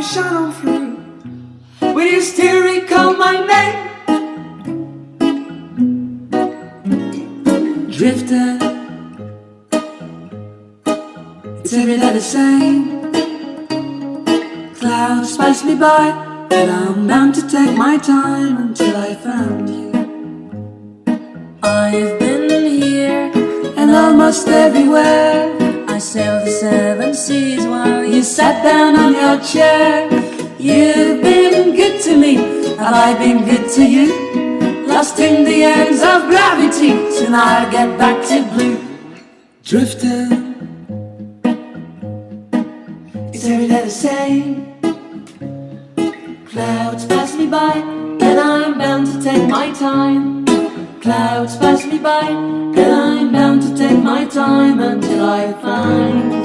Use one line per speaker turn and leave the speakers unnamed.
you shine on through. Will you still recall my name? Drifter, it's every day the same. Clouds pass me by, and I'm bound to take my time until I found you.
I've been here
and almost everywhere.
I sailed the 7 seas while
You sat down on your chair. You've been good to me, have I been good to you? Lost in the ends of gravity, soon I'll get back to blue. Drifter, it's every day the same. Clouds pass me by, and I'm bound to take my time. Clouds pass me by, and I'm bound to take my time until I find